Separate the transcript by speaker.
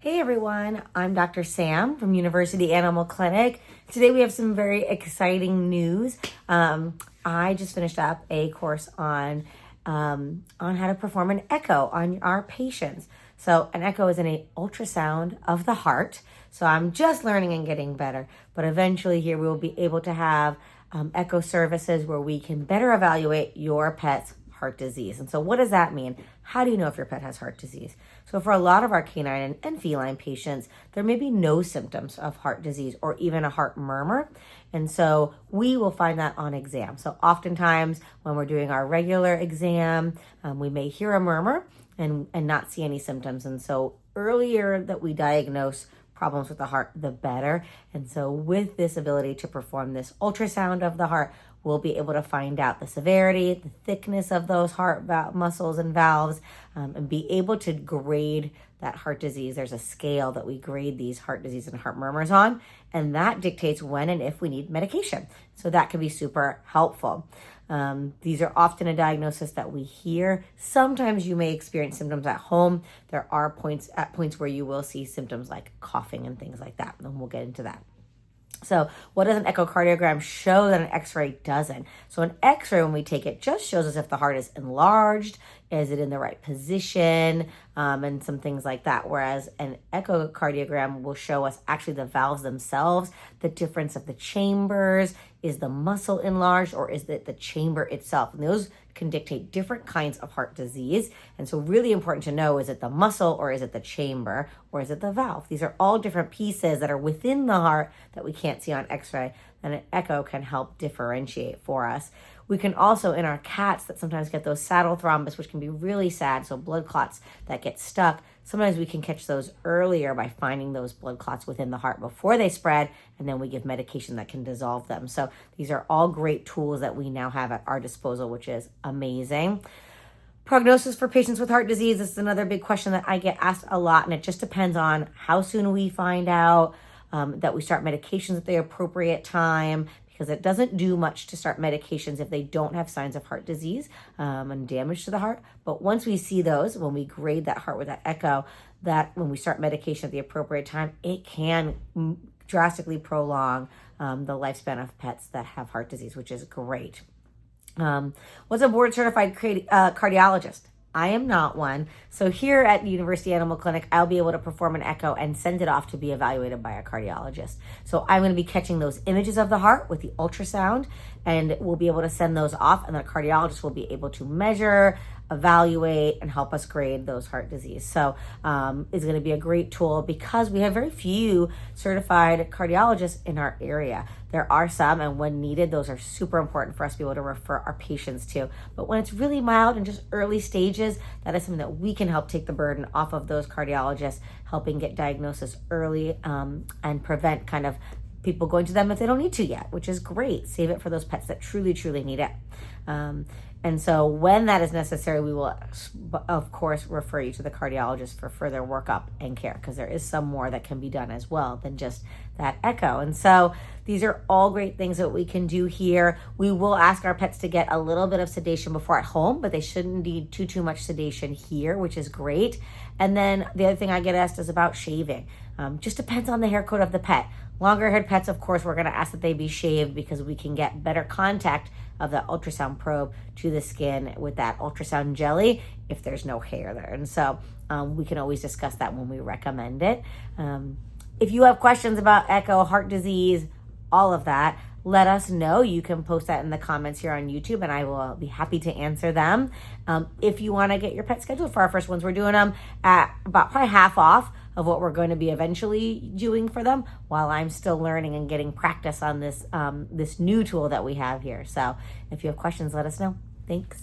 Speaker 1: Hey everyone, I'm Dr. Sam from University Animal Clinic. Today we have some very exciting news. I just finished up a course on how to perform an echo on our patients. So an echo is an ultrasound of the heart. So I'm just learning and getting better, but eventually here we will be able to have echo services where we can better evaluate your pet's heart disease. And so what does that mean? How do you know if your pet has heart disease? So for a lot of our canine and feline patients, there may be no symptoms of heart disease or even a heart murmur. And so we will find that on exam. So oftentimes when we're doing our regular exam, we may hear a murmur and not see any symptoms. And so earlier that we diagnose problems with the heart, the better. And so with this ability to perform this ultrasound of the heart, we'll be able to find out the severity, the thickness of those heart muscles and valves, and be able to grade that heart disease. There's a scale that we grade these heart disease and heart murmurs on, and that dictates when and if we need medication. So that can be super helpful. These are often a diagnosis that we hear. Sometimes you may experience symptoms at home. There are points where you will see symptoms like coughing and things like that, and we'll get into that. So what does an echocardiogram show that an x-ray doesn't? So an x-ray, when we take it, just shows us if the heart is enlarged, is it in the right position, and some things like that. Whereas an echocardiogram will show us actually the valves themselves, the difference of the chambers, is the muscle enlarged or is it the chamber itself? And those can dictate different kinds of heart disease. And so really important to know, is it the muscle or is it the chamber or is it the valve? These are all different pieces that are within the heart that we can't see on x-ray, and an echo can help differentiate for us. We can also, in our cats that sometimes get those saddle thrombus, which can be really sad, so blood clots that get stuck, sometimes we can catch those earlier by finding those blood clots within the heart before they spread, and then we give medication that can dissolve them. So these are all great tools that we now have at our disposal, which is amazing. Prognosis for patients with heart disease is another big question that I get asked a lot, and it just depends on how soon we find out, that we start medications at the appropriate time, because it doesn't do much to start medications if they don't have signs of heart disease and damage to the heart. But once we see those, when we grade that heart with that echo, that when we start medication at the appropriate time, it can drastically prolong the lifespan of pets that have heart disease, which is great. What's a board certified cardiologist? I am not one. So here at University Animal Clinic, I'll be able to perform an echo and send it off to be evaluated by a cardiologist. So I'm going to be catching those images of the heart with the ultrasound, and we'll be able to send those off, and the cardiologist will be able to measure, evaluate, and help us grade those heart disease. So it's going to be a great tool because we have very few certified cardiologists in our area. There are some, and when needed, those are super important for us to be able to refer our patients to. But when it's really mild and just early stages, that is something that we can help take the burden off of those cardiologists, helping get diagnosis early and prevent kind of people going to them if they don't need to yet, which is great. Save it for those pets that truly, truly need it. And so when that is necessary, we will, of course, refer you to the cardiologist for further workup and care, because there is some more that can be done as well than just that echo. And so these are all great things that we can do here. We will ask our pets to get a little bit of sedation before at home, but they shouldn't need too much sedation here, which is great. And then the other thing I get asked is about shaving. Just depends on the hair coat of the pet. Longer haired pets, of course, we're going to ask that they be shaved because we can get better contact of the ultrasound probe to the skin with that ultrasound jelly if there's no hair there. And so we can always discuss that when we recommend it. If you have questions about echo, heart disease, all of that, let us know. You can post that in the comments here on YouTube, and I will be happy to answer them. If you want to get your pet scheduled for our first ones, we're doing them at about probably half off of what we're going to be eventually doing for them, while I'm still learning and getting practice on this this new tool that we have here. So if you have questions, let us know. Thanks.